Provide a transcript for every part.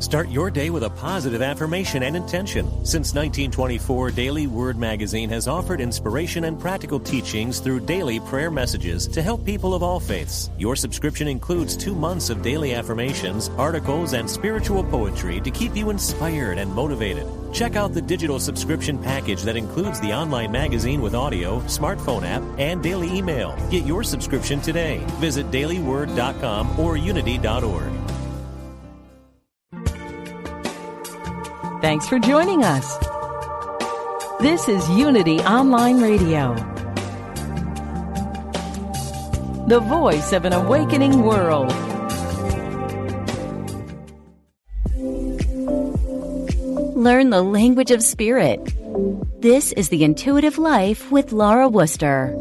Start your day with a positive affirmation and intention. Since 1924, Daily Word Magazine has offered inspiration and practical teachings through daily prayer messages to help people of all faiths. Your subscription includes 2 months of daily affirmations, articles, and spiritual poetry to keep you inspired and motivated. Check out the digital subscription package that includes the online magazine with audio, smartphone app, and daily email. Get your subscription today. Visit dailyword.com or unity.org. Thanks for joining us. This is Unity Online Radio, the voice of an awakening world. Learn the language of spirit. This is The Intuitive Life with Laura Wooster.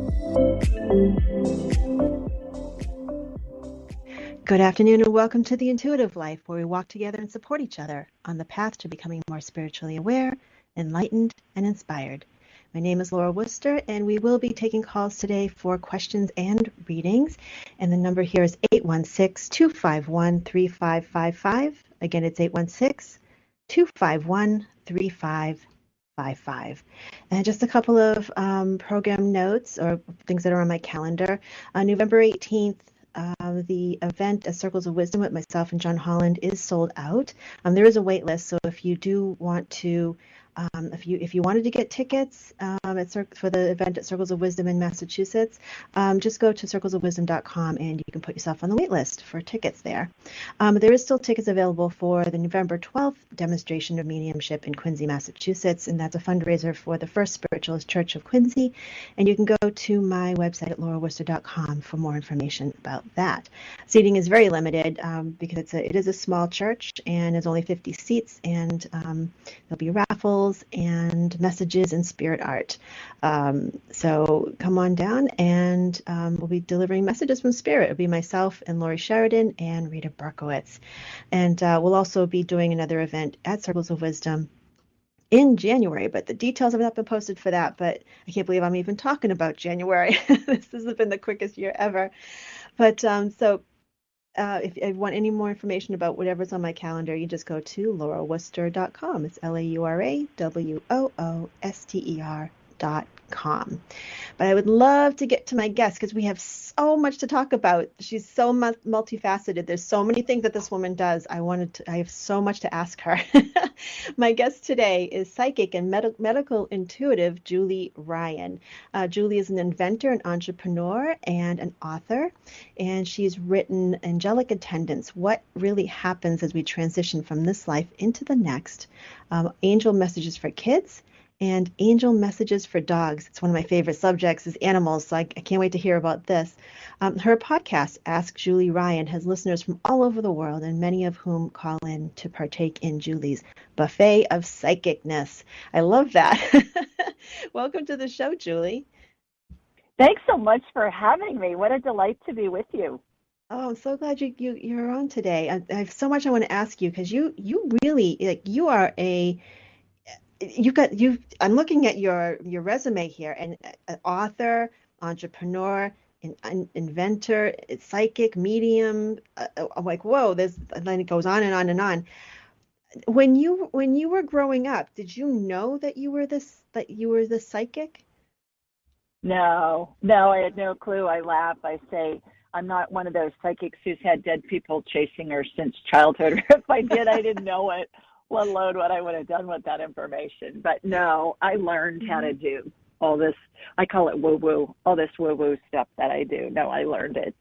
Good afternoon and welcome to The Intuitive Life, where we walk together and support each other on the path to becoming more spiritually aware, enlightened, and inspired. My name is Laura Wooster, and we will be taking calls today for questions and readings. And the number here is 816-251-3555. Again, it's 816-251-3555. And just a couple of program notes or things that are on my calendar. November 18th, the event at Circles of Wisdom with myself and John Holland is sold out. There is a wait list, so if you do want to, if you wanted to get tickets for the event at Circles of Wisdom in Massachusetts, just go to circlesofwisdom.com and you can put yourself on the wait list for tickets there. There is still tickets available for the November 12th demonstration of mediumship in Quincy, Massachusetts, and that's a fundraiser for the First Spiritualist Church of Quincy. And you can go to my website at laurawooster.com for more information about that. Seating is very limited because it is a small church and there's only 50 seats, and there'll be raffles and messages and spirit art. So come on down, and we'll be delivering messages from spirit. It'll be myself and Lori Sheridan and Rita Berkowitz. And we'll also be doing another event at Circles of Wisdom in January, but the details have not been posted for that. But I can't believe I'm even talking about January. This has been the quickest year ever. But if you want any more information about whatever's on my calendar, you just go to laurawooster.com. It's LAURAWOOSTER.com. But I would love to get to my guest because we have so much to talk about. She's so multifaceted. There's so many things that this woman does. I have so much to ask her. My guest today is psychic and medical intuitive Julie Ryan. Julie is an inventor, an entrepreneur, and an author. And she's written Angelic Attendants: What Really Happens as We Transition from This Life into the Next, Angel Messages for Kids, and Angel Messages for Dogs. It's one of my favorite subjects is animals, so I can't wait to hear about this. Her podcast, Ask Julie Ryan, has listeners from all over the world, and many of whom call in to partake in Julie's buffet of psychicness. I love that. Welcome to the show, Julie. Thanks so much for having me. What a delight to be with you. Oh, I'm so glad you're on today. I have so much I want to ask you because you really you are I'm looking at your resume here, and an author, entrepreneur, an inventor, psychic, medium. I'm like, whoa, and then it goes on and on and on. When you were growing up, did you know that you were this psychic? No, I had no clue. I laugh. I say I'm not one of those psychics who's had dead people chasing her since childhood. If I did, I didn't know it, let alone what I would have done with that information. But no, I learned how to do all this. I call it woo-woo, all this woo-woo stuff that I do. No, I learned it.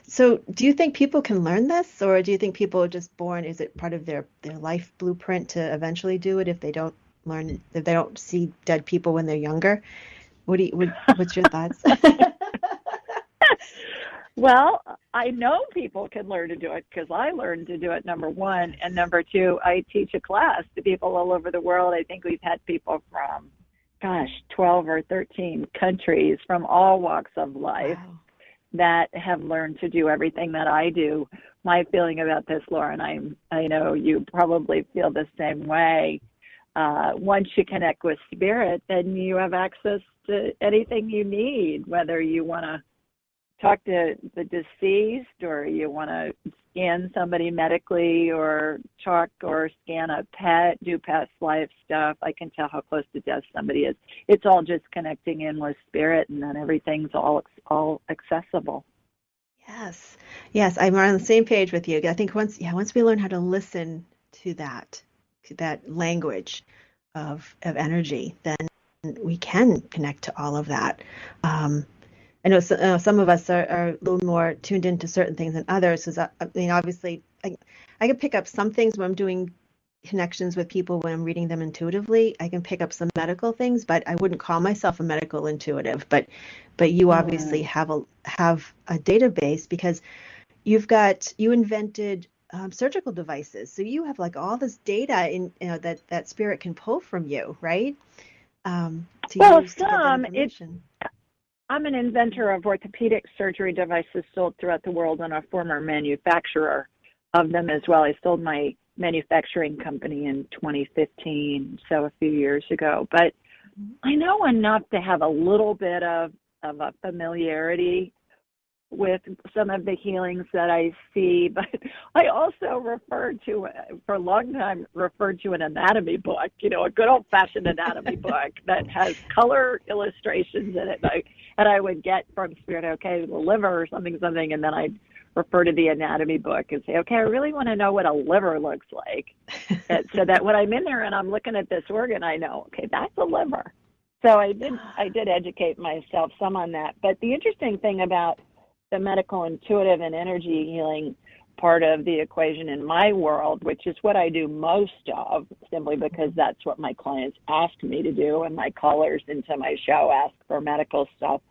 So do you think people can learn this, or do you think people are just born? Is it part of their life blueprint to eventually do it if they don't learn, if they don't see dead people when they're younger? What's your thoughts? Well, I know people can learn to do it because I learned to do it, number one. And number two, I teach a class to people all over the world. I think we've had people from, 12 or 13 countries from all walks of life. Wow. That have learned to do everything that I do. My feeling about this, Lauren, I know you probably feel the same way. Once you connect with spirit, then you have access to anything you need, whether you want to talk to the deceased or you want to, scan somebody medically or talk or scan a pet, do past life stuff. I can tell how close to death somebody is. It's all just connecting in with spirit, and then everything's all accessible. Yes. Yes, I'm on the same page with you. I think once we learn how to listen to that language of energy, then we can connect to all of that. I know some of us are a little more tuned into certain things than others. Because I mean, obviously, I can pick up some things when I'm doing connections with people when I'm reading them intuitively. I can pick up some medical things, but I wouldn't call myself a medical intuitive. But you obviously have a database because you invented surgical devices, so you have like all this data in that spirit can pull from you, right? To use to get that information. I'm an inventor of orthopedic surgery devices sold throughout the world and a former manufacturer of them as well. I sold my manufacturing company in 2015, so a few years ago. But I know enough to have a little bit of a familiarity with some of the healings that I see, but I also for a long time referred to an anatomy book, a good old-fashioned anatomy book that has color illustrations in it. And I would get from spirit, okay, the liver or something, and then I'd refer to the anatomy book and say, okay, I really want to know what a liver looks like. So that when I'm in there and I'm looking at this organ, I know, okay, that's a liver. So I did educate myself some on that. But the interesting thing about the medical, intuitive, and energy healing part of the equation in my world, which is what I do most of, simply because that's what my clients ask me to do, and my callers into my show ask for medical stuff.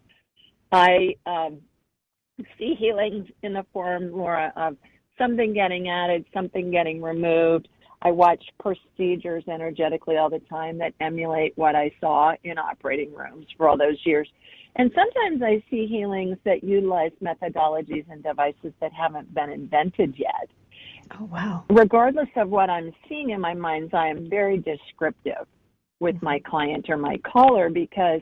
I see healings in the form, Laura, of something getting added, something getting removed. I watch procedures energetically all the time that emulate what I saw in operating rooms for all those years. And sometimes I see healings that utilize methodologies and devices that haven't been invented yet. Oh, wow. Regardless of what I'm seeing in my mind's eye, I'm very descriptive with my client or my caller, because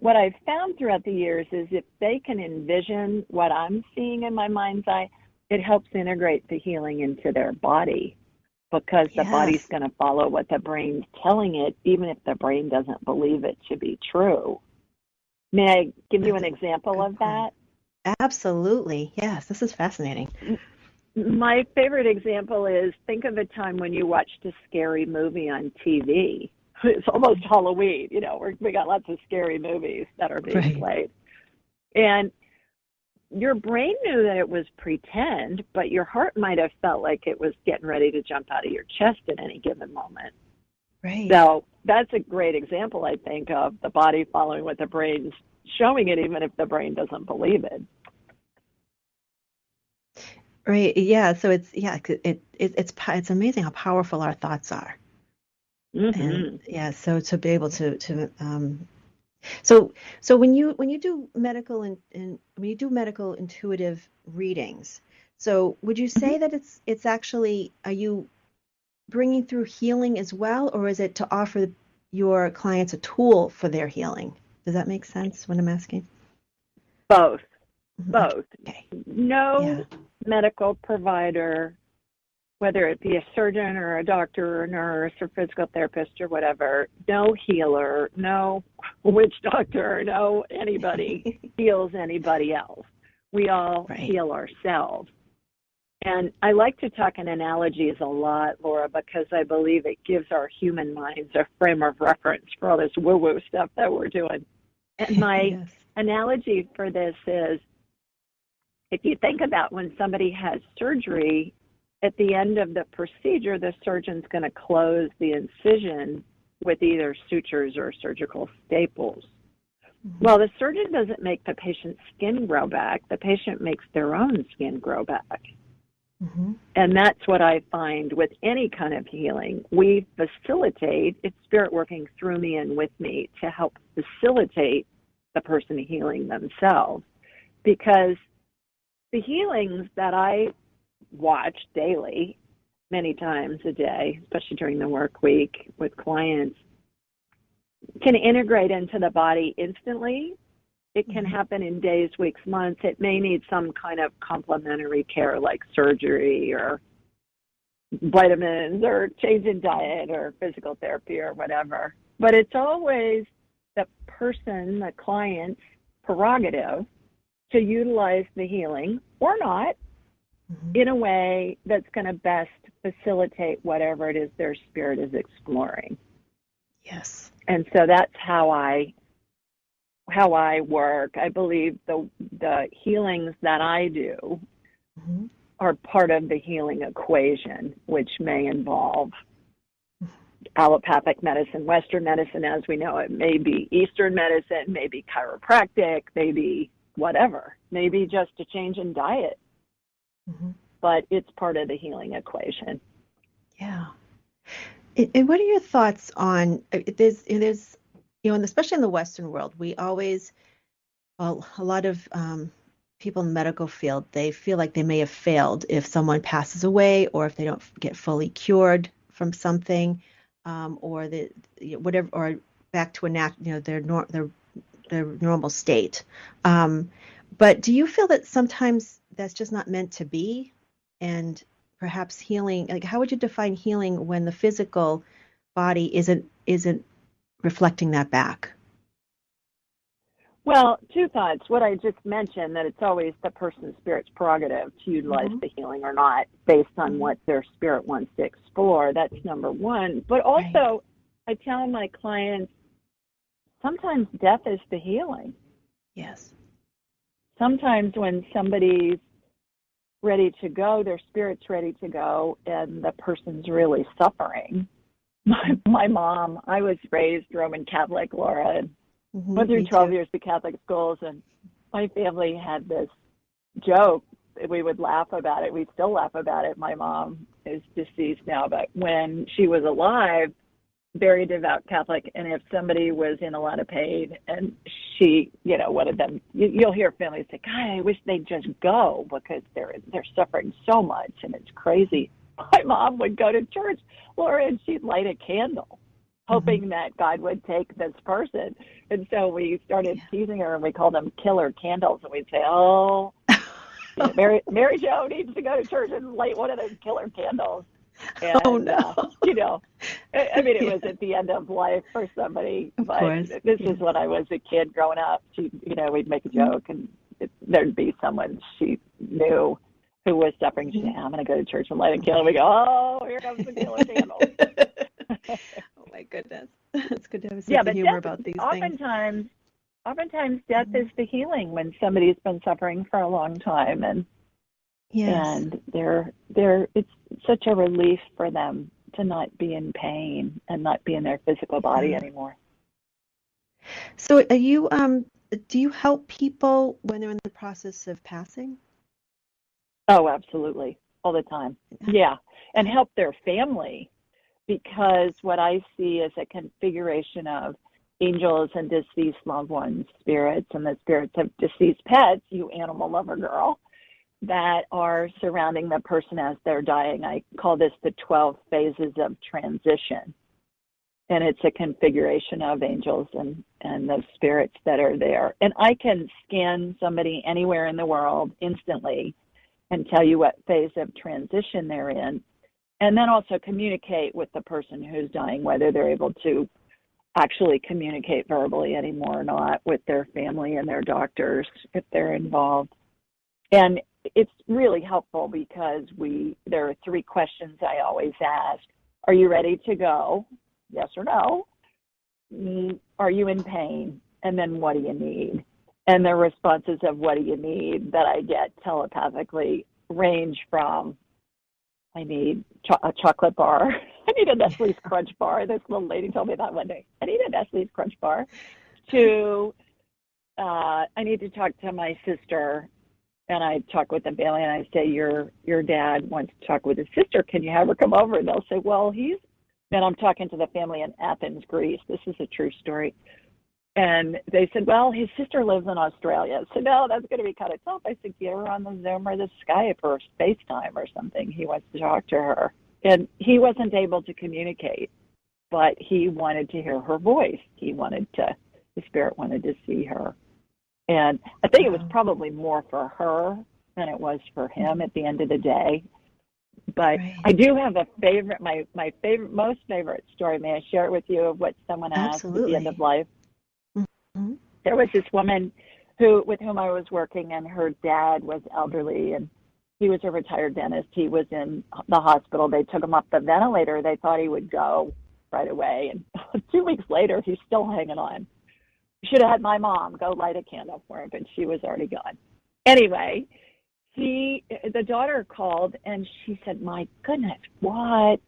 what I've found throughout the years is if they can envision what I'm seeing in my mind's eye, it helps integrate the healing into their body, because the body's going to follow what the brain's telling it, even if the brain doesn't believe it to be true. May I give you an example of that? Absolutely. Yes, this is fascinating. My favorite example is, think of a time when you watched a scary movie on TV. It's almost Halloween, we got lots of scary movies that are being played. And your brain knew that it was pretend, but your heart might have felt like it was getting ready to jump out of your chest at any given moment. Right. So that's a great example, I think, of the body following what the brain's showing it, even if the brain doesn't believe it. Right. Yeah. So it's amazing how powerful our thoughts are. Mm-hmm. And so to be able so when you do medical and when you do medical intuitive readings, so would you say that it's actually, are you bringing through healing as well, or is it to offer your clients a tool for their healing? Does that make sense when I'm asking? Both. Okay. No medical provider, whether it be a surgeon or a doctor or a nurse or physical therapist or whatever, no healer, no witch doctor, no anybody heals anybody else. We all heal ourselves. And I like to talk in analogies a lot, Laura, because I believe it gives our human minds a frame of reference for all this woo-woo stuff that we're doing. And my analogy for this is, if you think about when somebody has surgery, at the end of the procedure, the surgeon's going to close the incision with either sutures or surgical staples. Mm-hmm. Well, the surgeon doesn't make the patient's skin grow back. The patient makes their own skin grow back. Mm-hmm. And that's what I find with any kind of healing. We facilitate, it's spirit working through me and with me to help facilitate the person healing themselves. Because the healings that I watch daily, many times a day, especially during the work week with clients, can integrate into the body instantly, It can happen in days, weeks, months. It may need some kind of complementary care like surgery or vitamins or change in diet or physical therapy or whatever. But it's always the person, the client's prerogative to utilize the healing or not in a way that's going to best facilitate whatever it is their spirit is exploring. Yes. And so that's how I work. I believe the healings that I do are part of the healing equation, which may involve allopathic medicine, Western medicine as we know it, maybe Eastern medicine, maybe chiropractic, maybe whatever, maybe just a change in diet. But it's part of the healing equation. Yeah. And what are your thoughts on there's and especially in the Western world, we always, well, a lot of people in the medical field, they feel like they may have failed if someone passes away or if they don't get fully cured from something, or whatever, or back to their normal state. But do you feel that sometimes that's just not meant to be? And perhaps healing, like how would you define healing when the physical body isn't reflecting that back? Well, two thoughts. What I just mentioned, that it's always the person's spirit's prerogative to utilize the healing or not based on what their spirit wants to explore. That's number one. But also, I tell my clients, sometimes death is the healing. Yes. Sometimes when somebody's ready to go, their spirit's ready to go, and the person's really suffering. My mom, I was raised Roman Catholic, Laura, and went through 12 years of Catholic schools, and my family had this joke. We would laugh about it. We still laugh about it. My mom is deceased now, but when she was alive, very devout Catholic, and if somebody was in a lot of pain and she, one of them, you'll hear families say, God, I wish they'd just go because they're suffering so much and it's crazy. My mom would go to church, Laura, and she'd light a candle, hoping that God would take this person. And so we started teasing her, and we called them killer candles. And we'd say, Mary Jo needs to go to church and light one of those killer candles. And, I mean, it was at the end of life for somebody. But this is when I was a kid growing up. We'd make a joke, and there'd be someone she knew who was suffering. She'd say, I'm going to go to church and light a candle. We go, oh, here comes the killer candle. Oh, my goodness. It's good to have a sense of humor about these things. Oftentimes, death is the healing when somebody's been suffering for a long time. And it's such a relief for them to not be in pain and not be in their physical body anymore. So do you help people when they're in the process of passing? Oh, absolutely. All the time. Yeah. And help their family, because what I see is a configuration of angels and deceased loved ones, spirits, and the spirits of deceased pets, you animal lover girl, that are surrounding the person as they're dying. I call this the 12 phases of transition. And it's a configuration of angels and the spirits that are there. And I can scan somebody anywhere in the world instantly and tell you what phase of transition they're in. And then also communicate with the person who's dying, whether they're able to actually communicate verbally anymore or not, with their family and their doctors if they're involved. And it's really helpful because there are 3 questions I always ask. Are you ready to go? Yes or no? Are you in pain? And then what do you need? And the responses of what do you need that I get telepathically range from, I need a chocolate bar. I need a Nestle's Crunch bar. This little lady told me that one day. I need a Nestle's Crunch bar. To, I need to talk to my sister. And I talk with the family, and I say, your dad wants to talk with his sister. Can you have her come over? And they'll say, well, then I'm talking to the family in Athens, Greece. This is a true story. And they said, well, his sister lives in Australia. So, no, that's going to be kind of tough. I said, get her on the Zoom or the Skype or FaceTime or something. He wants to talk to her. And he wasn't able to communicate, but he wanted to hear her voice. The spirit wanted to see her. And I think it was probably more for her than it was for him at the end of the day. But Right. I do have a favorite, my favorite, most favorite story. May I share it with you of what someone asked at the end of life? Mm-hmm. There was this woman with whom I was working, and her dad was elderly, and he was a retired dentist. He was in the hospital. They took him off the ventilator. They thought he would go right away. And 2 weeks later, he's still hanging on. Should have had my mom go light a candle for him, but she was already gone. Anyway, the daughter called, and she said, my goodness, what?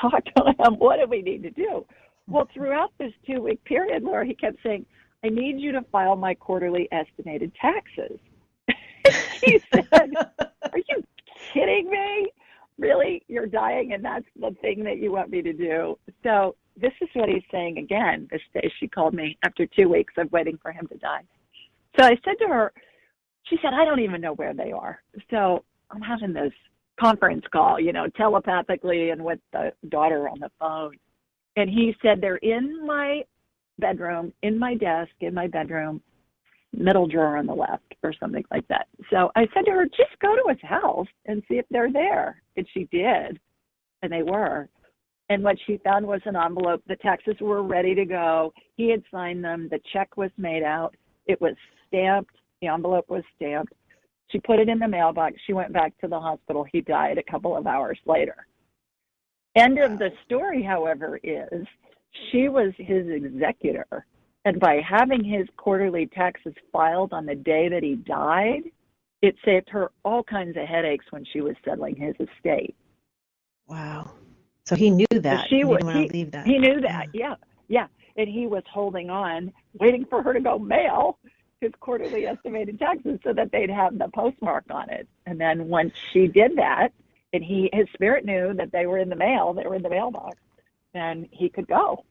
Talk to him. What do we need to do? Well, throughout this 2-week period, Laura, he kept saying, I need you to file my quarterly estimated taxes. She said, are you kidding me? Really? You're dying, and that's the thing that you want me to do? So this is what he's saying again. This day she called me after 2 weeks of waiting for him to die. So I said to her, she said, I don't even know where they are. So I'm having this conference call, telepathically and with the daughter on the phone. And he said, they're in my bedroom, in my desk, in my bedroom, middle drawer on the left or something like that. So I said to her, just go to his house and see if they're there. And she did. And they were. And what she found was an envelope. The taxes were ready to go. He had signed them. The check was made out. It was stamped. The envelope was stamped. She put it in the mailbox. She went back to the hospital. He died a couple of hours later. End of the story, however, is she was his executor. And by having his quarterly taxes filed on the day that he died, it saved her all kinds of headaches when she was settling his estate. Wow. So he knew that. He didn't want to leave that. He knew that, yeah. And he was holding on, waiting for her to go mail his quarterly estimated taxes so that they'd have the postmark on it. And then once she did that, and his spirit knew that they were in the mail, they were in the mailbox, then he could go.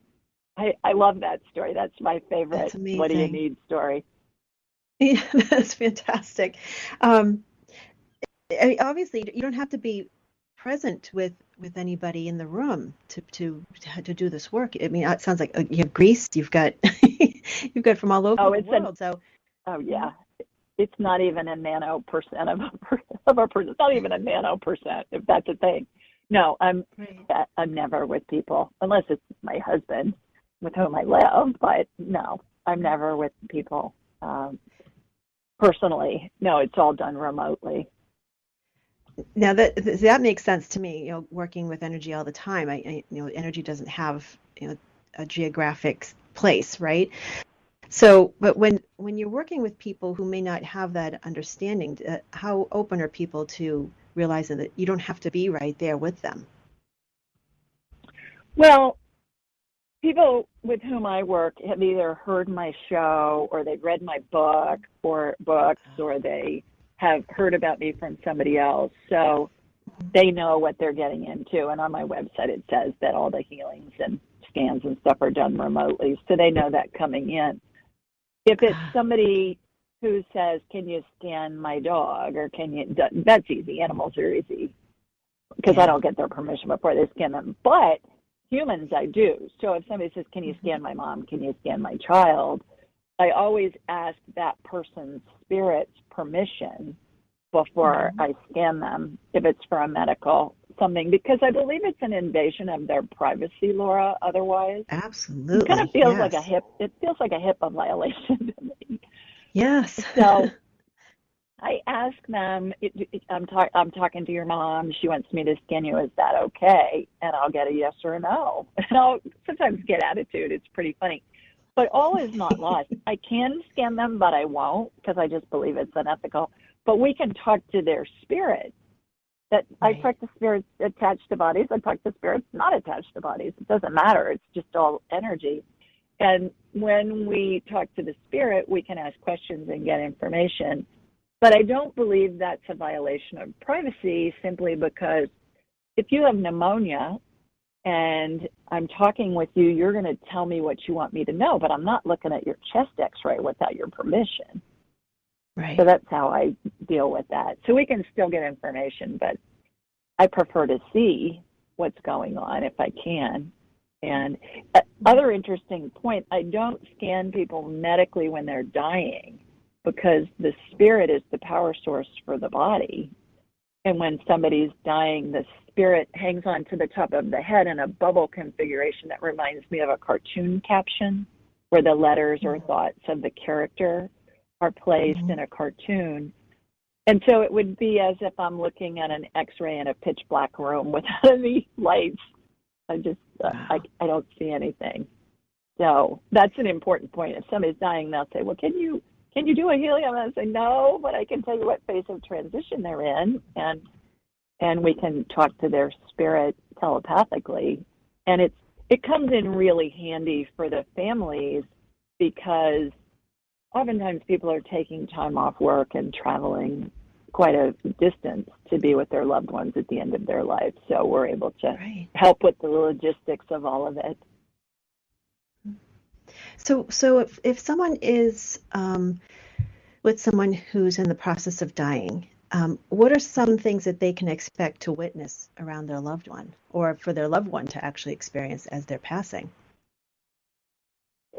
I love that story. That's my favorite. That's amazing. What do you need story? Yeah, that's fantastic. Obviously, you don't have to be present with anybody in the room to do this work. I mean, it sounds like you have Greece. You've got from all over the world. Yeah, it's not even a nano percent of a percent. It's not even a nano percent, if that's a thing. No, I'm never with people unless it's my husband with whom I live. But no, I'm never with people personally. No, it's all done remotely. Now that makes sense to me. Working with energy all the time, energy doesn't have a geographic place, right? So, but when you're working with people who may not have that understanding, how open are people to realizing that you don't have to be right there with them? Well, people with whom I work have either heard my show or they've read my books, or they have heard about me from somebody else. So they know what they're getting into. And on my website, it says that all the healings and scans and stuff are done remotely. So they know that coming in. If it's somebody who says, can you scan my dog? Or that's easy. Animals are easy because I don't get their permission before they scan them. But humans, I do. So if somebody says, can you scan my mom? Can you scan my child? I always ask that person's spirit's permission before I scan them, if it's for a medical something, because I believe it's an invasion of their privacy, Laura. Otherwise, absolutely, it kind of feels like it feels like a HIPAA violation to me. Yes. So I ask them, I'm talking to your mom. She wants me to scan you. Is that okay? And I'll get a yes or a no. And I'll sometimes get attitude. It's pretty funny. But all is not lost. I can scan them, but I won't because I just believe it's unethical. But we can talk to their spirit. I talk to spirits attached to bodies. I talk to spirits not attached to bodies. It doesn't matter. It's just all energy. And when we talk to the spirit, we can ask questions and get information. But I don't believe that's a violation of privacy, simply because if you have pneumonia and I'm talking with you, you're going to tell me what you want me to know, but I'm not looking at your chest x-ray without your permission. Right. So that's how I deal with that. So we can still get information, but I prefer to see what's going on if I can. And other interesting point, I don't scan people medically when they're dying. because the spirit is the power source for the body. And when somebody's dying, the spirit hangs on to the top of the head in a bubble configuration that reminds me of a cartoon caption, where the letters or thoughts of the character are placed in a cartoon. And so it would be as if I'm looking at an X-ray in a pitch black room without any lights. I don't see anything. So that's an important point. If somebody's dying, they'll say, well, can you do a healing? I'm going to say, no, but I can tell you what phase of transition they're in, and we can talk to their spirit telepathically. And it comes in really handy for the families, because oftentimes people are taking time off work and traveling quite a distance to be with their loved ones at the end of their life. So we're able to help with the logistics of all of it. So if someone is with someone who's in the process of dying, what are some things that they can expect to witness around their loved one, or for their loved one to actually experience as they're passing?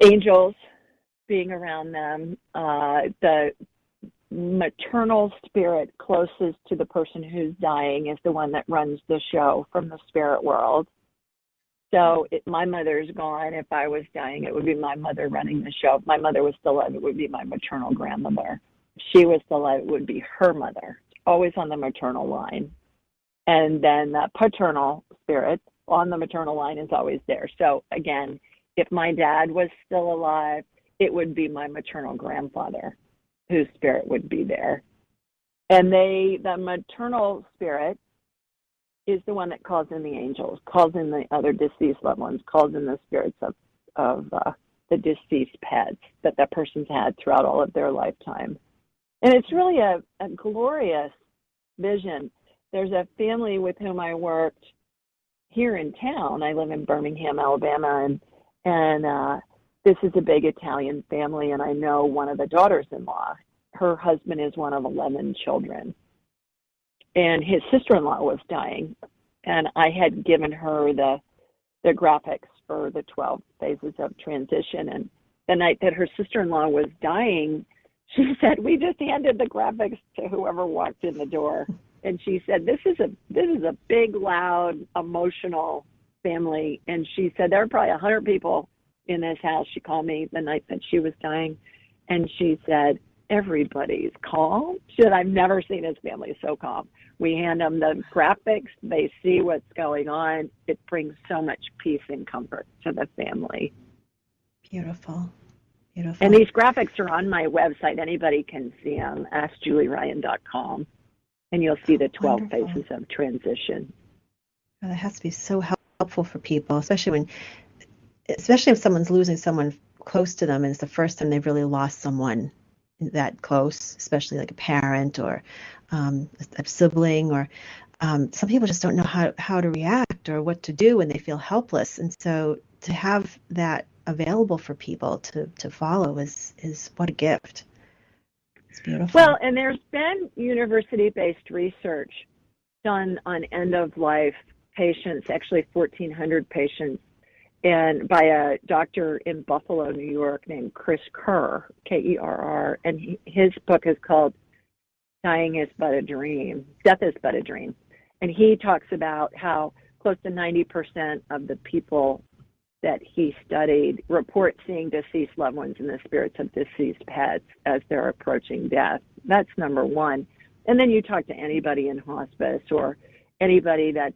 Angels being around them, the maternal spirit closest to the person who's dying is the one that runs the show from the spirit world. So my mother's gone. If I was dying, it would be my mother running the show. If my mother was still alive, it would be my maternal grandmother. If she was still alive, it would be her mother, always on the maternal line. And then the paternal spirit on the maternal line is always there. So again, if my dad was still alive, it would be my maternal grandfather whose spirit would be there. And the maternal spirit is the one that calls in the angels, calls in the other deceased loved ones, calls in the spirits of the deceased pets that that person's had throughout all of their lifetime. And it's really a glorious vision. There's a family with whom I worked here in town. I live in Birmingham, Alabama, and this is a big Italian family, and I know one of the daughters-in-law. Her husband is one of 11 children. And his sister-in-law was dying, and I had given her the graphics for the 12 phases of transition. And the night that her sister-in-law was dying, she said, we just handed the graphics to whoever walked in the door. And she said, this is a big, loud, emotional family. And she said, there are probably 100 people in this house. She called me the night that she was dying, and she said, everybody's calm. She said, I've never seen his family so calm. We hand them the graphics. They see what's going on. It brings so much peace and comfort to the family. Beautiful. Beautiful. And these graphics are on my website. Anybody can see them, askjulieryan.com. And you'll see the 12 Wonderful. phases of transition. Well, that has to be so helpful for people, especially if someone's losing someone close to them and it's the first time they've really lost someone that close, especially like a parent or a sibling, or some people just don't know how to react or what to do when they feel helpless. And so to have that available for people to follow is what a gift. It's beautiful. Well, and there's been university-based research done on end-of-life patients, actually 1,400 patients, and by a doctor in Buffalo, New York, named Chris Kerr, Kerr, and his book is called Dying is But a Dream, Death is But a Dream. And he talks about how close to 90% of the people that he studied report seeing deceased loved ones in the spirits of deceased pets as they're approaching death. That's number one. And then you talk to anybody in hospice or anybody that's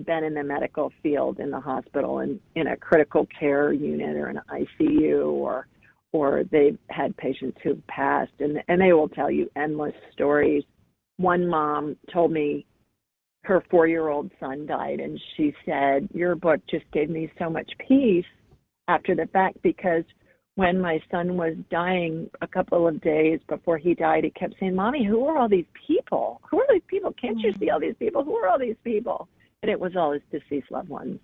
been in the medical field in the hospital and in a critical care unit or an ICU, or they've had patients who've passed, and they will tell you endless stories. One mom told me her 4-year-old son died, and she said, your book just gave me so much peace after the fact, because when my son was dying a couple of days before he died, he kept saying, Mommy, who are all these people? Who are these people? Can't you see all these people? Who are all these people? And it was all his deceased loved ones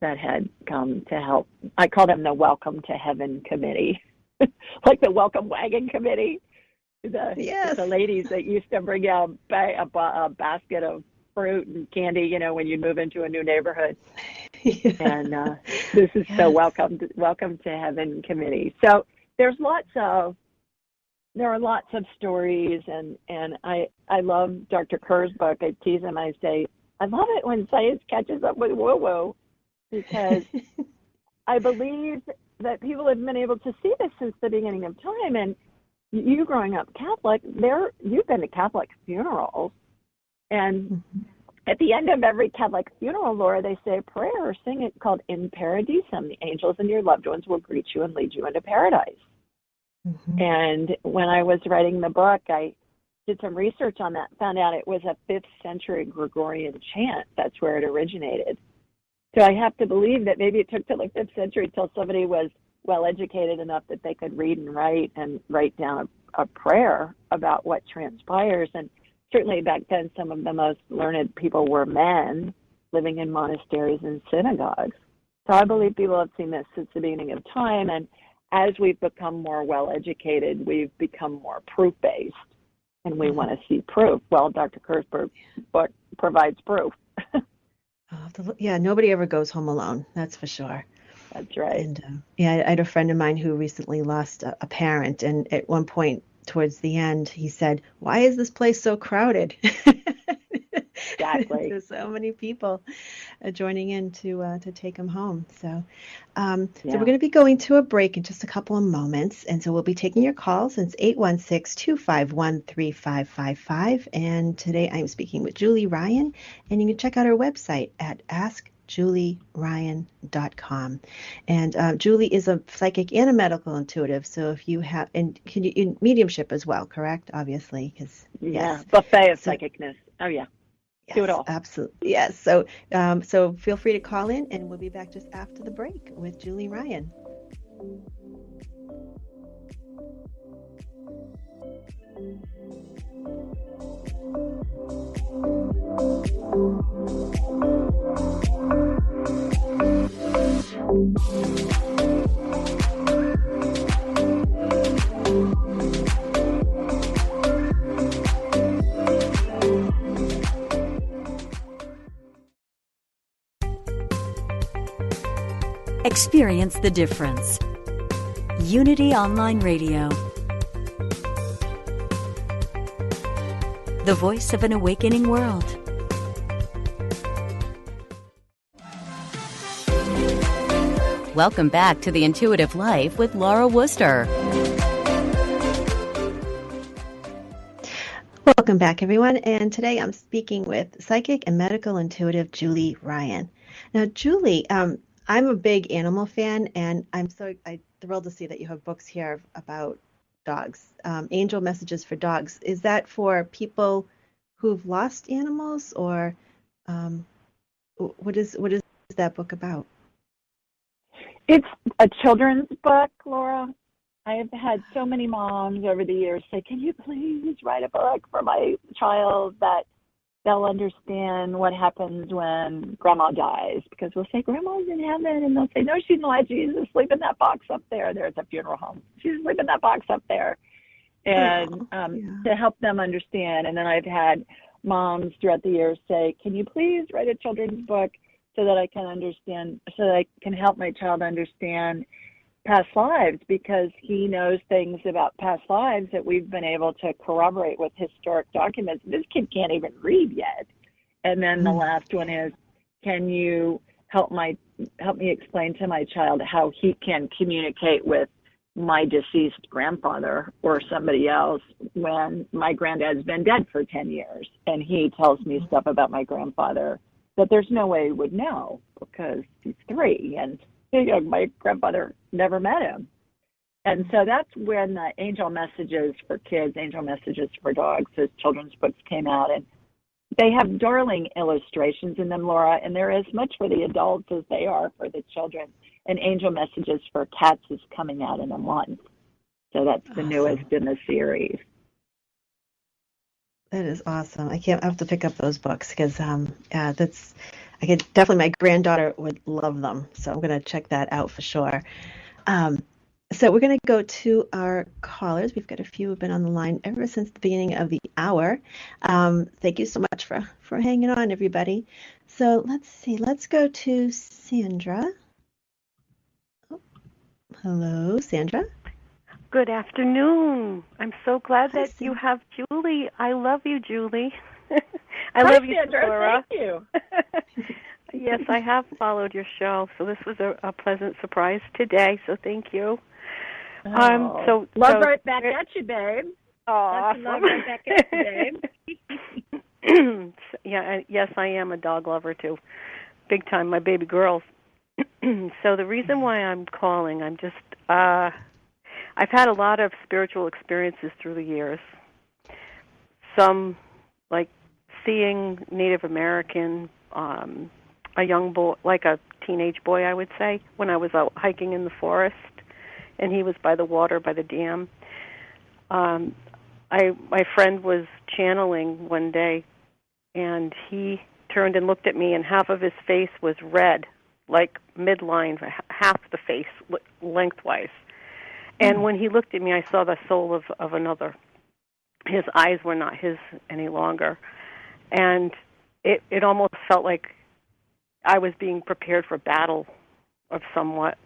that had come to help. I call them the Welcome to Heaven Committee, like the Welcome Wagon Committee. The ladies that used to bring out a basket of fruit and candy, when you move into a new neighborhood. Yeah. And this is the Welcome to Heaven Committee. So there's lots of there are lots of stories, and I love Dr. Kerr's book. I tease him. I say, I love it when science catches up with woo-woo, because I believe that people have been able to see this since the beginning of time. And you growing up Catholic, you've been to Catholic funerals, and at the end of every Catholic funeral, Laura, they say a prayer or sing it called In Paradisum. The angels and your loved ones will greet you and lead you into paradise. Mm-hmm. And when I was writing the book, I did some research on that, found out it was a 5th century Gregorian chant. That's where it originated. So I have to believe that maybe it took till the 5th century till somebody was well educated enough that they could read and write down a prayer about what transpires. And certainly back then, some of the most learned people were men living in monasteries and synagogues. So I believe people have seen this since the beginning of time. And as we've become more well-educated, we've become more proof-based, and we want to see proof. Well, Dr. Kerr's book provides proof. Yeah, nobody ever goes home alone. That's for sure. That's right. And I had a friend of mine who recently lost a parent, and at one point towards the end, he said, "Why is this place so crowded?" Exactly. There's so many people joining in to take him home. So we're going to be going to a break in just a couple of moments, and so we'll be taking your calls. It's 816-251-3555, and today I'm speaking with Julie Ryan, and you can check out her website at askjulieryan.com. And Julie is a psychic and a medical intuitive. So if you have, and can you in mediumship as well, correct? Obviously, because buffet of psychicness. Oh yeah. Yes, do it all. Absolutely. Yes. So so feel free to call in, and we'll be back just after the break with Julie Ryan. Experience the difference. Unity Online Radio. The voice of an awakening world. Welcome back to The Intuitive Life with Laura Wooster. Welcome back, everyone. And today I'm speaking with psychic and medical intuitive Julie Ryan. Now, Julie, I'm a big animal fan, and I'm thrilled to see that you have books here about dogs. Angel Messages for Dogs. Is that for people who've lost animals, or what is that book about? It's a children's book, Laura. I have had so many moms over the years say, "Can you please write a book for my child that they'll understand what happens when grandma dies?" Because we'll say, "Grandma's in heaven," and they'll say, "No, she's not. She's asleep in that box up there." There's a funeral home. "She's asleep in that box up there." And to help them understand. And then I've had moms throughout the years say, "Can you please write a children's book so that I can understand, so that I can help my child understand past lives, because he knows things about past lives that we've been able to corroborate with historic documents. This kid can't even read yet." And then the last one is, "Can you help me explain to my child how he can communicate with my deceased grandfather or somebody else when my granddad's been dead for 10 years and he tells me stuff about my grandfather that there's no way he would know because he's 3 and my grandfather never met him." And so that's when the Angel Messages for Kids, Angel Messages for Dogs, those children's books came out. And they have darling illustrations in them, Laura, and they're as much for the adults as they are for the children. And Angel Messages for Cats is coming out in a month. So that's the newest in the series. That is awesome. I have to pick up those books because my granddaughter would love them. So I'm going to check that out for sure. So we're going to go to our callers. We've got a few who've been on the line ever since the beginning of the hour. Thank you so much for hanging on, everybody. So let's see. Let's go to Sandra. Oh, hello, Sandra. Good afternoon. I'm so glad Hi, that you have Julie. I love you, Julie. I Hi, love you, Sandra. Laura. Thank you. Yes, I have followed your show, so this was a pleasant surprise today. So thank you. Love right back at you, babe. Awesome. Love right back at you, babe. Yes, I am a dog lover too, big time. My baby girls. So the reason why I'm calling, I've had a lot of spiritual experiences through the years. Some, like seeing Native American, a young boy, like a teenage boy, I would say, when I was out hiking in the forest, and he was by the water, by the dam. My friend was channeling one day, and he turned and looked at me, and half of his face was red, like midline, half the face lengthwise. And when he looked at me, I saw the soul of another. His eyes were not his any longer. And it almost felt like I was being prepared for battle of somewhat.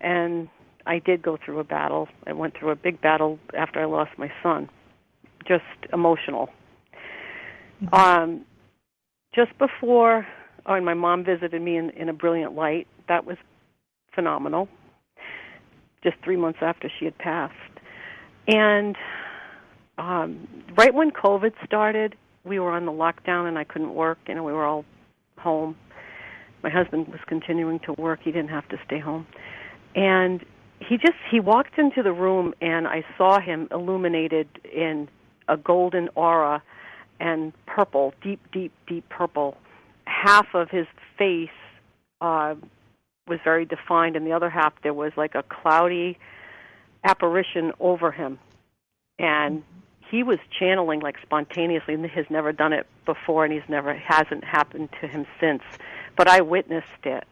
And I did go through a battle. I went through a big battle after I lost my son, just emotional. Just before, and my mom visited me in a brilliant light. That was phenomenal. Just 3 months after she had passed. And right when COVID started, we were on the lockdown and I couldn't work. We were all home. My husband was continuing to work. He didn't have to stay home. And he walked into the room, and I saw him illuminated in a golden aura and purple, deep, deep, deep purple. Half of his face was very defined, and the other half there was like a cloudy apparition over him. And he was channeling like spontaneously, and has never done it before, and hasn't happened to him since. But I witnessed it.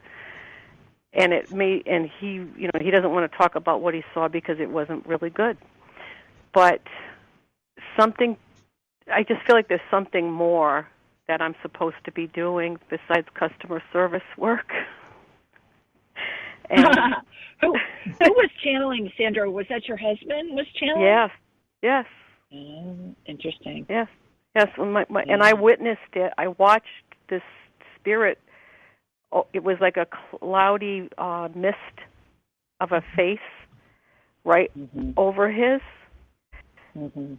And he doesn't want to talk about what he saw because it wasn't really good. But I just feel like there's something more that I'm supposed to be doing besides customer service work. And who was channeling, Sandra? Was that your husband was channeling? Yes. Interesting. Yes. And I witnessed it. I watched this spirit. It was like a cloudy mist of a face right over his.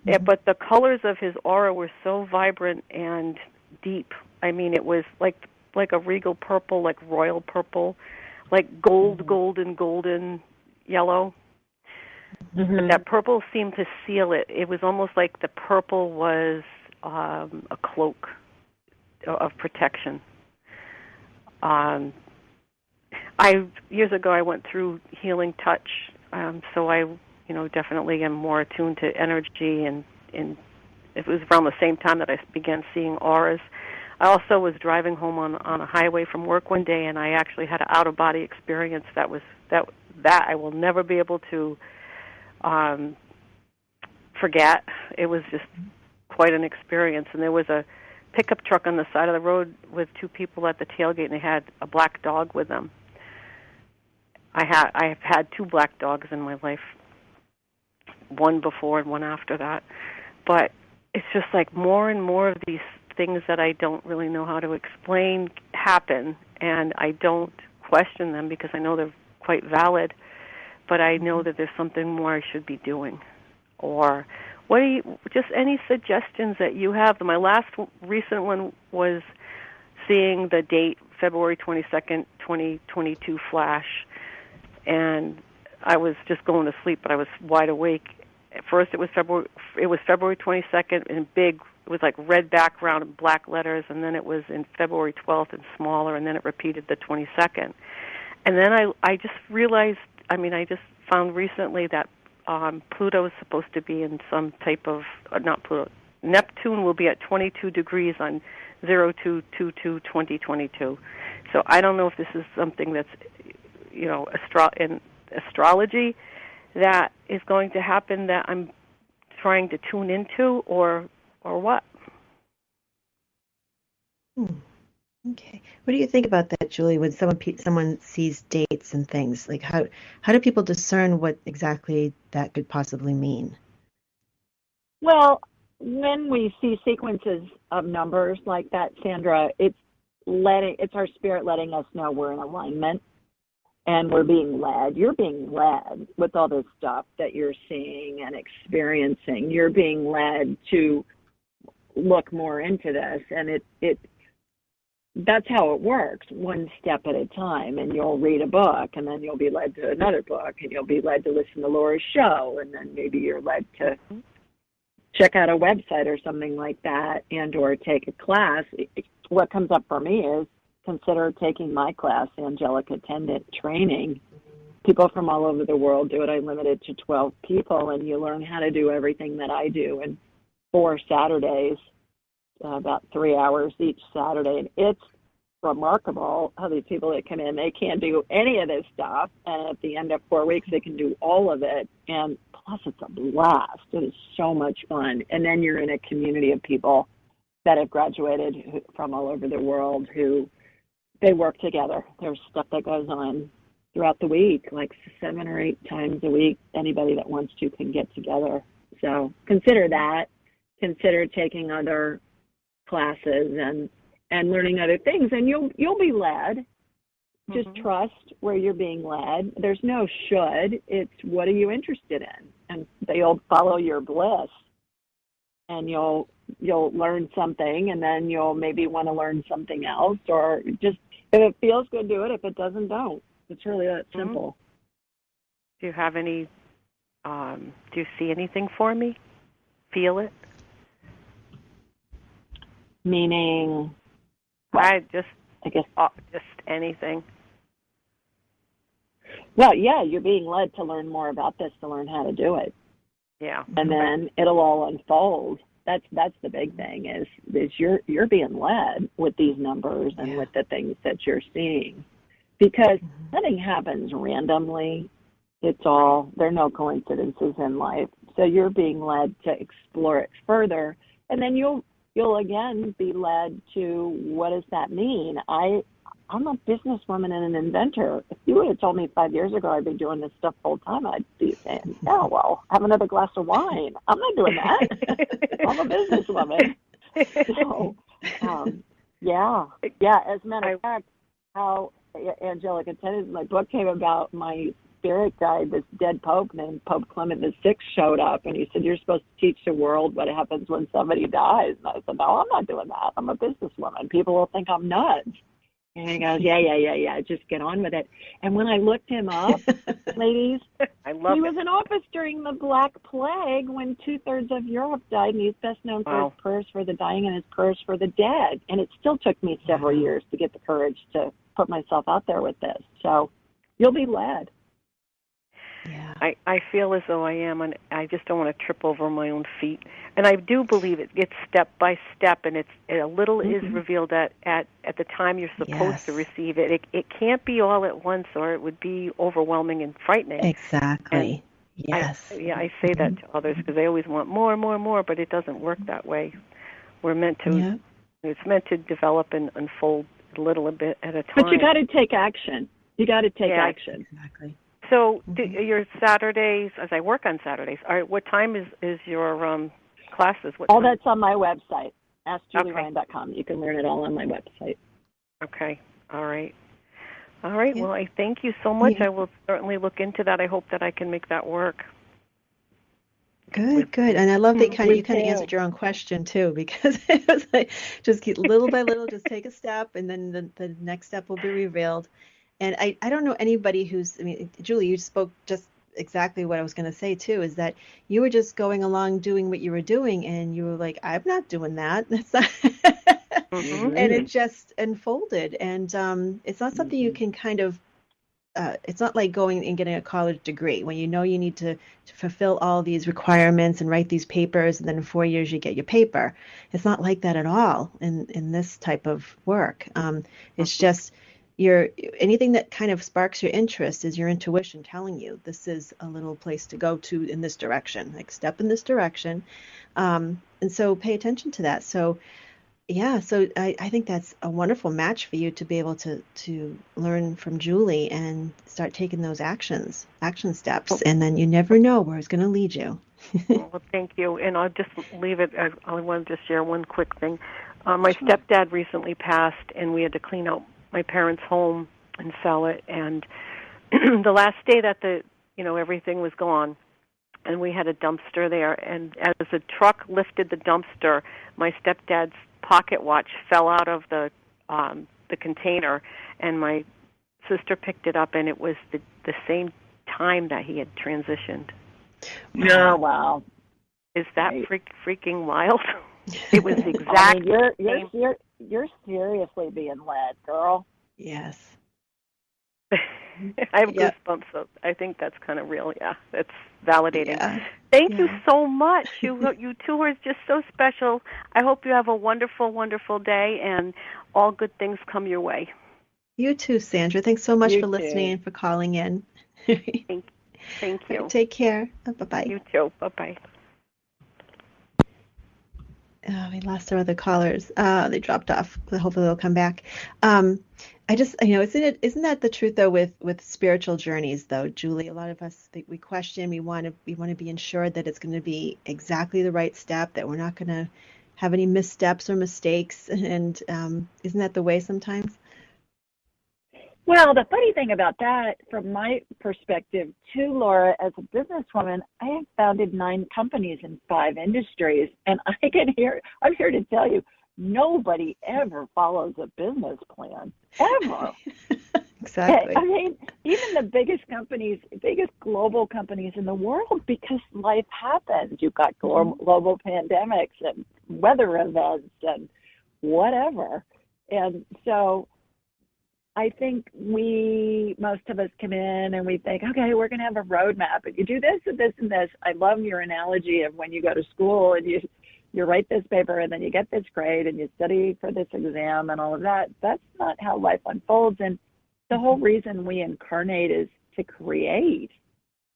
Yeah, but the colors of his aura were so vibrant and deep. I mean, it was like a regal purple, like royal purple, like golden yellow. But that purple seemed to seal it. It was almost like the purple was a cloak of protection. Years ago I went through healing touch, so I definitely am more attuned to energy, and it was around the same time that I began seeing auras. I also was driving home on a highway from work one day, and I actually had an out-of-body experience that I will never be able to forget. It was just quite an experience, and there was a pickup truck on the side of the road with two people at the tailgate, and they had a black dog with them. I've had two black dogs in my life, one before and one after that. But it's just like more and more of these things that I don't really know how to explain happen, and I don't question them because I know they're quite valid, but I know that there's something more I should be doing. Or just any suggestions that you have? My last recent one was seeing the date, February 22nd, 2022 flash, and I was just going to sleep, but I was wide awake. At first, it was February 22nd in big. It was like red background and black letters, and then it was in February 12th and smaller, and then it repeated the 22nd. And then I just realized. I just found recently that Pluto is supposed to be in some type of not Pluto. Neptune will be at 22 degrees on 02/22/2022. So I don't know if this is something that's in astrology that is going to happen that I'm trying to tune into, or what? Okay. What do you think about that, Julie? When someone sees dates and things, like how do people discern what exactly that could possibly mean? Well, when we see sequences of numbers like that, Sandra, it's our spirit letting us know we're in alignment and we're being led. You're being led with all this stuff that you're seeing and experiencing. You're being led to look more into this, and it that's how it works, one step at a time. And you'll read a book, and then you'll be led to another book, and you'll be led to listen to Laura's show, and then maybe you're led to check out a website or something like that, and or take a class. What comes up for me is consider taking my class, Angelic Attendant Training. People from all over the world do it. I limited to 12 people, and you learn how to do everything that I do in 4 Saturdays, about 3 hours each Saturday. And it's remarkable how these people that come in, they can't do any of this stuff. And at the end of 4 weeks, they can do all of it. And plus, it's a blast. It is so much fun. And then you're in a community of people that have graduated from all over the world who they work together. There's stuff that goes on throughout the week, like 7 or 8 times a week. Anybody that wants to can get together. So consider that. Consider taking other classes and learning other things, and you'll be led. Just trust where you're being led. There's no should. It's what are you interested in, and they'll follow your bliss, and you'll learn something, and then you'll maybe want to learn something else, or just if it feels good, do it. If it doesn't, don't. It's really that simple. Do you have any? Do you see anything for me? Feel it? Meaning, I guess just anything. Well, yeah, you're being led to learn more about this, to learn how to do it. Yeah. And then it'll all unfold. That's the big thing is you're being led with these numbers and with the things that you're seeing. Because nothing happens randomly. There are no coincidences in life. So you're being led to explore it further, and then you'll again be led to what does that mean? I'm a businesswoman and an inventor. If you would have told me 5 years ago I'd be doing this stuff full time, I'd be saying, yeah, well, have another glass of wine. I'm not doing that. I'm a businesswoman. So, yeah. As a matter of fact, how Angelic Attendant, my book came about, my spirit guide, this dead Pope named Pope Clement VI, showed up, and he said, you're supposed to teach the world what happens when somebody dies. And I said, no, I'm not doing that. I'm a businesswoman. People will think I'm nuts. And he goes, yeah, just get on with it. And when I looked him up, ladies, he was in office during the Black Plague when 2/3 of Europe died, and he's best known for his prayers for the dying and his prayers for the dead. And it still took me several years to get the courage to put myself out there with this. So you'll be led. Yeah. I feel as though I am, and I just don't want to trip over my own feet. And I do believe it gets step by step, and a little is revealed at the time you're supposed to receive it. It can't be all at once, or it would be overwhelming and frightening. Exactly. And yes. I say that to others because they always want more, but it doesn't work that way. We're meant to. Yeah. It's meant to develop and unfold a little bit at a time. But you got to take action. You got to take action. Exactly. So your Saturdays, as I work on Saturdays, what time is your classes? All that's on my website, AskJulieRyan.com. You can learn it all on my website. Okay. All right. Yeah. Well, I thank you so much. I will certainly look into that. I hope that I can make that work. Good. And I love that you kind of answered your own question too, because it was like just keep little by little, just take a step, and then the next step will be revealed. And I don't know anybody Julie, you spoke just exactly what I was going to say too, is that you were just going along doing what you were doing, and you were like, I'm not doing that. That's not and it just unfolded. And it's not something you can kind of, it's not like going and getting a college degree when you know you need to fulfill all these requirements and write these papers, and then in 4 years you get your paper. It's not like that at all in this type of work. It's just anything that kind of sparks your interest is your intuition telling you this is a little place to go to in this direction, like step in this direction. And so pay attention to that. So Yeah, so I think that's a wonderful match for you to be able to learn from Julie and start taking those action steps, and then you never know where it's going to lead you. Well, thank you. And I'll just leave it. I wanted to share one quick thing. My stepdad recently passed, and we had to clean out my parents' home and sell it. And the last day that everything was gone, and we had a dumpster there. And as the truck lifted the dumpster, my stepdad's pocket watch fell out of the container, and my sister picked it up, and it was the same time that he had transitioned. Oh, wow. Is that freaking wild? It was the exact. I mean, you're seriously being led, girl. Yes. I have goosebumps, so I think that's kind of real. Yeah, it's validating. Yeah. Thank you so much. You two are just so special. I hope you have a wonderful, wonderful day, and all good things come your way. You too, Sandra. Thanks so much You for listening too. and for calling in. Thank you. Take care. Bye-bye. You too. Bye-bye. We lost our other callers. They dropped off. Hopefully they'll come back. I just, isn't that the truth though with spiritual journeys though, Julie? A lot of us think we question, we want to be ensured that it's going to be exactly the right step, that we're not going to have any missteps or mistakes, and isn't that the way sometimes? Well, the funny thing about that, from my perspective too, Laura, as a businesswoman, I have founded 9 companies in 5 industries, and I'm here to tell you, nobody ever follows a business plan, ever. Exactly. I mean, even the biggest companies, biggest global companies in the world, because life happens. You've got global pandemics and weather events and whatever. And so I think most of us come in and we think, okay, we're going to have a roadmap, and you do this and this and this. I love your analogy of when you go to school and you write this paper and then you get this grade and you study for this exam and all of that. That's not how life unfolds. And the whole reason we incarnate is to create.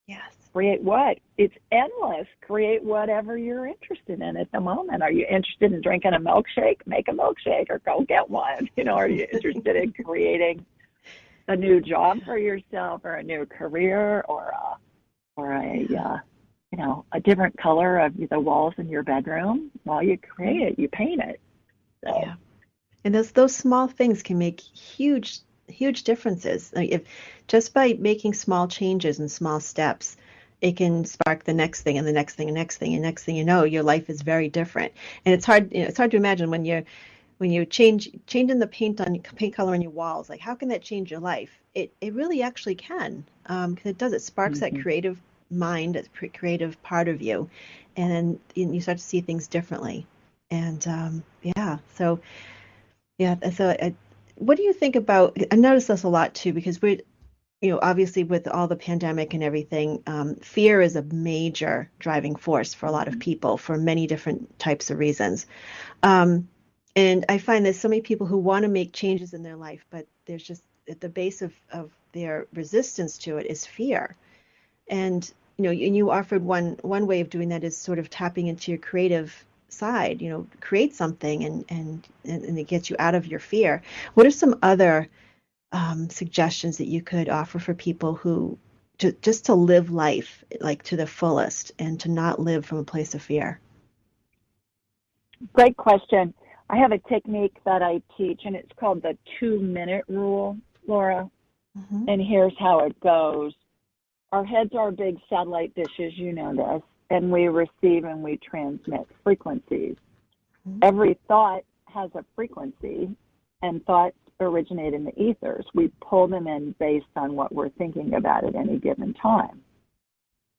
Yes. Create what? It's endless. Create whatever you're interested in at the moment. Are you interested in drinking a milkshake? Make a milkshake or go get one. Are you interested in creating a new job for yourself or a new career or a different color of the walls in your bedroom? Well, you create it, you paint it. So. Yeah. And those small things can make huge differences. If just by making small changes and small steps, it can spark the next thing and the next thing and next thing and next thing you know, your life is very different. And it's hard to imagine when you changing the paint color on your walls, like how can that change your life? It really actually can, because it sparks that creative mind, that creative part of you, and then you start to see things differently. And so what do you think about? I notice this a lot too, because obviously with all the pandemic and everything, fear is a major driving force for a lot of people for many different types of reasons. And I find there's so many people who want to make changes in their life, but there's just at the base of their resistance to it is fear. And you offered one way of doing that is sort of tapping into your creative side, create something and it gets you out of your fear. What are some other suggestions that you could offer for people who just to live life like to the fullest and to not live from a place of fear? Great question. I have a technique that I teach, and it's called the 2-minute rule, Laura. Mm-hmm. And here's how it goes. Our heads are big satellite dishes, you know this, and we receive and we transmit frequencies. Mm-hmm. Every thought has a frequency, and thoughts originate in the ethers. We pull them in based on what we're thinking about at any given time.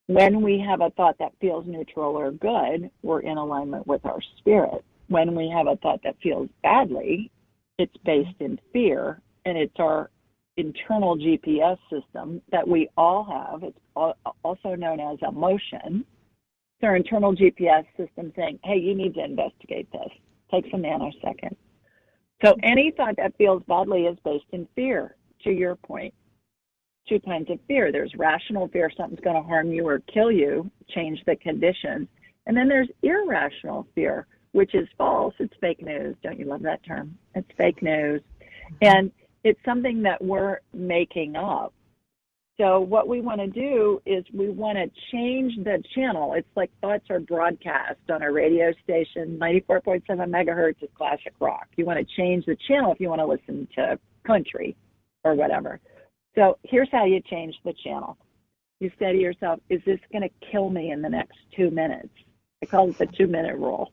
When we have a thought that feels neutral or good, we're in alignment with our spirit. When we have a thought that feels badly, it's based in fear, and it's our internal GPS system that we all have. It's also known as emotion. It's our internal GPS system saying, hey, you need to investigate this. Takes a nanosecond. So any thought that feels badly is based in fear, to your point. 2 kinds of fear. There's rational fear, something's going to harm you or kill you, change the conditions. And then there's irrational fear. which is false. It's fake news. Don't you love that term? It's fake news. And it's something that we're making up. So what we want to do is we want to change the channel. It's like thoughts are broadcast on a radio station. 94.7 megahertz is classic rock. You want to change the channel if you want to listen to country or whatever. So here's how you change the channel. You say to yourself, is this going to kill me in the next 2 minutes? I call it the 2-minute rule.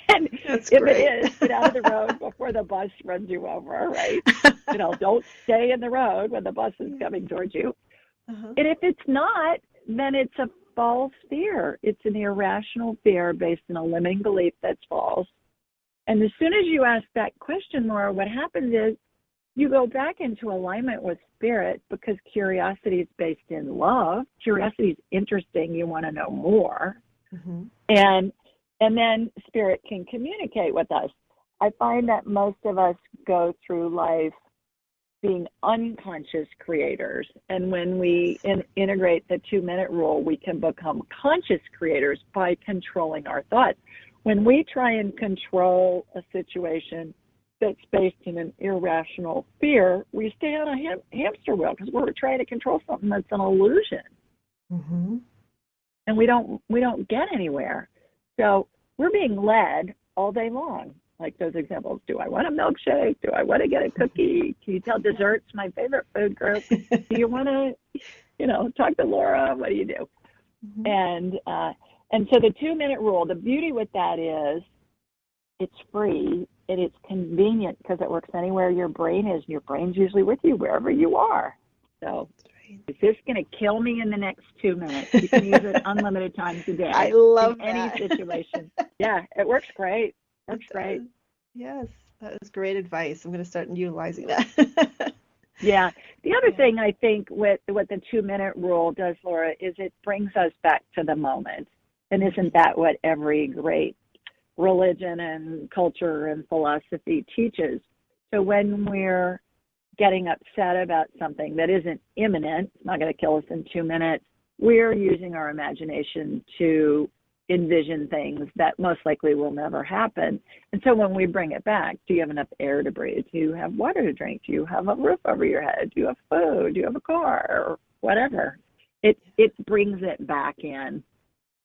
And That's if great. it is, get out of the road before the bus runs you over, right? Don't stay in the road when the bus is coming towards you. Uh-huh. And if it's not, then it's a false fear. It's an irrational fear based on a limiting belief that's false. And as soon as you ask that question, Laura, what happens is you go back into alignment with spirit, because curiosity is based in love. Curiosity is interesting. You want to know more. Mm-hmm. And then spirit can communicate with us. I find that most of us go through life being unconscious creators. And when we integrate the 2-minute rule, we can become conscious creators by controlling our thoughts. When we try and control a situation that's based in an irrational fear, we stay on a hamster wheel because we're trying to control something that's an illusion. Mm-hmm. And we don't get anywhere. So we're being led all day long, like those examples. Do I want a milkshake? Do I want to get a cookie? Can you tell dessert's my favorite food group? Do you want to, talk to Laura? What do you do? Mm-hmm. And so the 2-minute rule, the beauty with that is it's free and it's convenient because it works anywhere your brain is. And your brain's usually with you wherever you are. So is this going to kill me in the next 2 minutes? You can use it unlimited times a day. I love in any situation. Yeah, it works great. Works great. Yes, that is great advice. I'm going to start utilizing that. Yeah. The other thing I think with what the 2-minute rule does, Laura, is it brings us back to the moment. And isn't that what every great religion and culture and philosophy teaches? So when we're getting upset about something that isn't imminent, it's not going to kill us in 2 minutes, we're using our imagination to envision things that most likely will never happen. And so when we bring it back, do you have enough air to breathe? Do you have water to drink? Do you have a roof over your head? Do you have food? Do you have a car? Or whatever. It brings it back in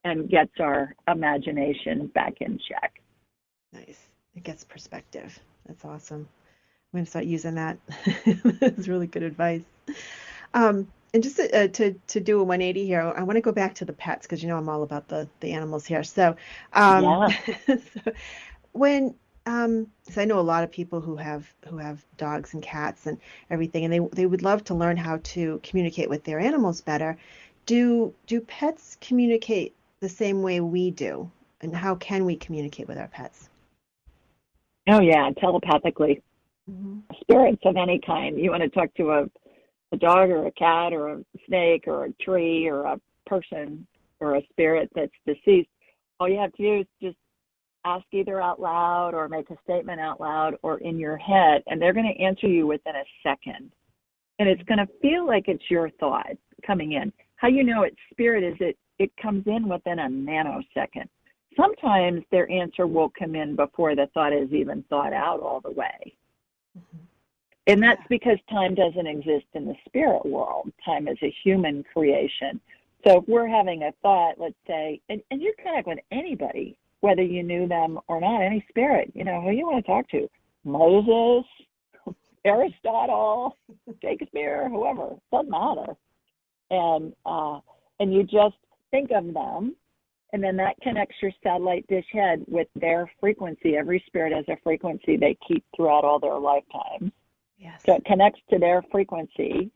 and gets our imagination back in check. Nice. It gets perspective. That's awesome. I'm going to start using that. That's really good advice. And just to do a 180 here, I want to go back to the pets because I'm all about the animals here. So, so when so I know a lot of people who have dogs and cats and everything, and they would love to learn how to communicate with their animals better. Do pets communicate the same way we do? And how can we communicate with our pets? Oh yeah, telepathically. Mm-hmm. Spirits of any kind. You want to talk to a dog or a cat or a snake or a tree or a person or a spirit that's deceased, all you have to do is just ask either out loud or make a statement out loud or in your head, and they're going to answer you within a second. And it's going to feel like it's your thought coming in. How you know it's spirit is it comes in within a nanosecond. Sometimes their answer will come in before the thought is even thought out all the way. Mm-hmm. And that's because time doesn't exist in the spirit world. Time is a human creation. So if we're having a thought, let's say, and you connect with anybody, whether you knew them or not, any spirit, who you want to talk to, Moses, Aristotle, Shakespeare, whoever, doesn't matter. And you just think of them, and then that connects your satellite dish head with their frequency. Every spirit has a frequency they keep throughout all their lifetimes. Yes. So it connects to their frequency,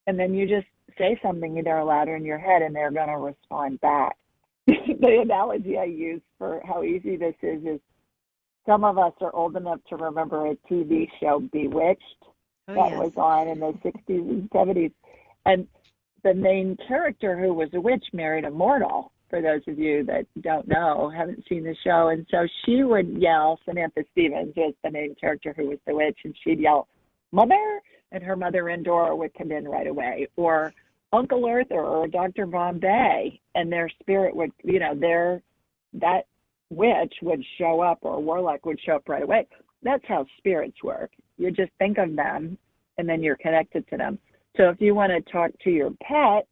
and then you just say something either aloud or in your head, and they're going to respond back. The analogy I use for how easy this is some of us are old enough to remember a TV show, Bewitched, was on in the 60s and 70s. And the main character who was a witch married a mortal, for those of you that don't know, haven't seen the show. And so she would yell, Samantha Stevens was the main character who was the witch, and she'd yell, "Mother," and her mother Endora would come in right away, or Uncle Arthur or Dr. Bombay, and their spirit would, that witch would show up or a warlock would show up right away. That's how spirits work. You just think of them and then you're connected to them. So if you want to talk to your pet,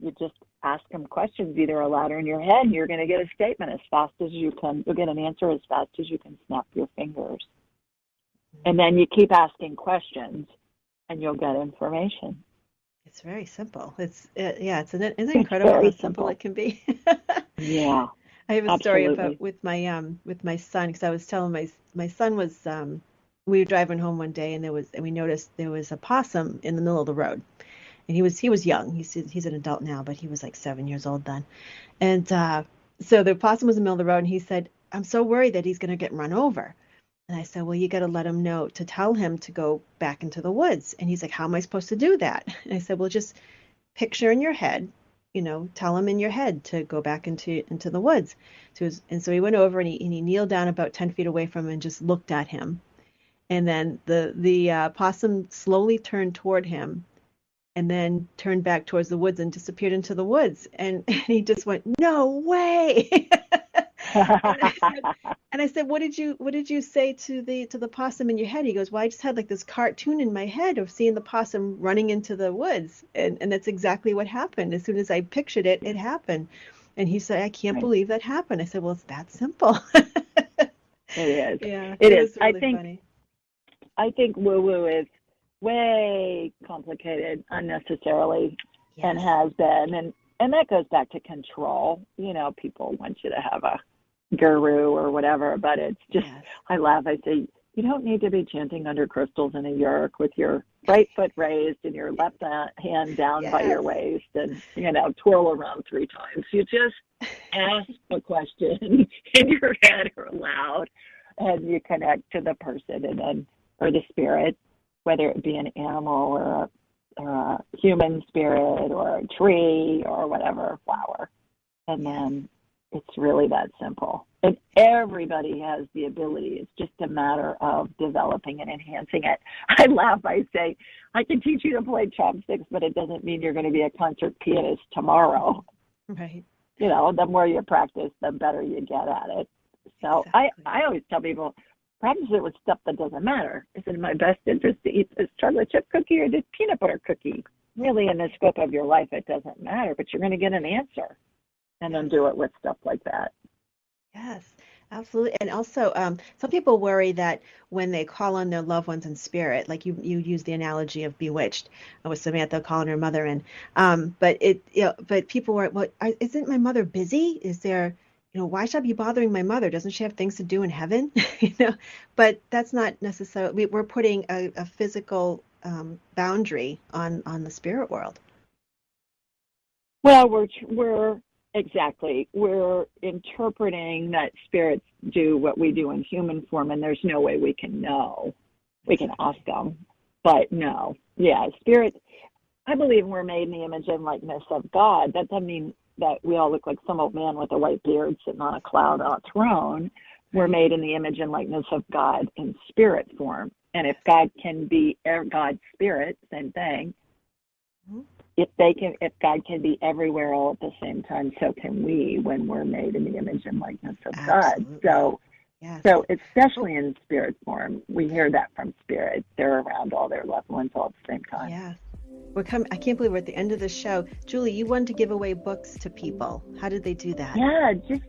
you just ask them questions either aloud or in your head, and you're going to get a statement as fast as you can. You'll get an answer as fast as you can snap your fingers. And then you keep asking questions and you'll get information. It's very simple. Isn't it incredible how simple it can be? Yeah. I have a Absolutely. story about with my son, because I was telling my son was we were driving home one day, and we noticed there was a possum in the middle of the road, and he was young. He's an adult now, but he was like 7 years old then, and so the possum was in the middle of the road, and he said, "I'm so worried that he's going to get run over." And I said, "Well, you got to let him know, to tell him to go back into the woods." And he's like, "How am I supposed to do that?" And I said, "Well, just picture in your head, tell him in your head to go back into the woods." And so he went over, and he kneeled down about 10 feet away from him and just looked at him. And then the possum slowly turned toward him and then turned back towards the woods and disappeared into the woods. And he just went, "No way." And I said, what did you say to the possum in your head? He goes, "Well, I just had like this cartoon in my head of seeing the possum running into the woods." And that's exactly what happened. As soon as I pictured it, it happened. And he said, "I can't believe that happened." I said, "Well, it's that simple." It is. Yeah, it is. Was really funny. I think woo-woo is way complicated unnecessarily. Yes. And has been. And that goes back to control. People want you to have a guru or whatever, but it's just, yes. I laugh. I say, you don't need to be chanting under crystals in a yurk with your right foot raised and your left hand down by your waist and, twirl around 3 times. You just ask a question in your head or aloud, and you connect to the person or the spirit, whether it be an animal or a human spirit or a tree or whatever, a flower. And then it's really that simple. And everybody has the ability. It's just a matter of developing and enhancing it. I laugh. I say, I can teach you to play chopsticks, but it doesn't mean you're going to be a concert pianist tomorrow. Right. The more you practice, the better you get at it. So exactly. I always tell people, practice it with stuff that doesn't matter. Is it in my best interest to eat this chocolate chip cookie or this peanut butter cookie? Really, in the scope of your life, it doesn't matter, but you're going to get an answer. And then do it with stuff like that. Yes, absolutely. And also, some people worry that when they call on their loved ones in spirit, like you use the analogy of Bewitched with Samantha calling her mother in. But people were, well, isn't my mother busy? Is there, why should I be bothering my mother? Doesn't she have things to do in heaven? But that's not necessarily. We're putting a physical boundary on the spirit world. Well, we're exactly. We're interpreting that spirits do what we do in human form, and there's no way we can know. We can ask them, but no. Yeah, spirit, I believe we're made in the image and likeness of God. That doesn't mean that we all look like some old man with a white beard sitting on a cloud on a throne. We're made in the image and likeness of God in spirit form. And if God can be God's spirit, same thing. Mm-hmm. If God can be everywhere all at the same time, so can we when we're made in the image and likeness of Absolutely. God. Yes. So especially in spirit form, we hear that from spirit. They're around all their loved ones all at the same time. Yeah. I can't believe we're at the end of the show. Julie, you wanted to give away books to people. How did they do that? Yeah, just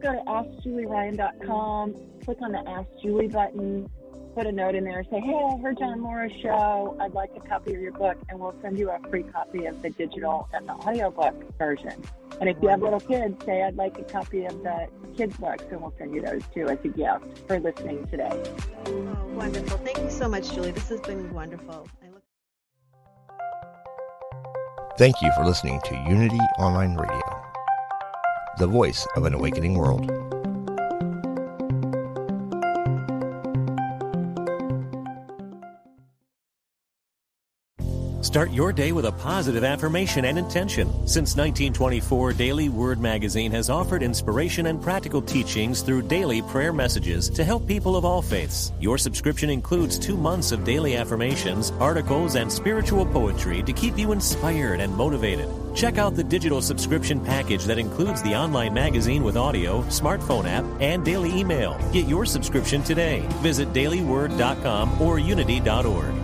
go to AskJulieRyan.com, click on the Ask Julie button, put a note in there, say, hey, I heard John Laura's show. I'd like a copy of your book, and we'll send you a free copy of the digital and the audiobook version. And if you have little kids, say, I'd like a copy of the kids' books, and we'll send you those too as a gift for listening today. Oh, wonderful. Thank you so much, Julie. This has been wonderful. Thank you for listening to Unity Online Radio, the voice of an awakening world. Start your day with a positive affirmation and intention. Since 1924, Daily Word Magazine has offered inspiration and practical teachings through daily prayer messages to help people of all faiths. Your subscription includes 2 months of daily affirmations, articles, and spiritual poetry to keep you inspired and motivated. Check out the digital subscription package that includes the online magazine with audio, smartphone app, and daily email. Get your subscription today. Visit dailyword.com or unity.org.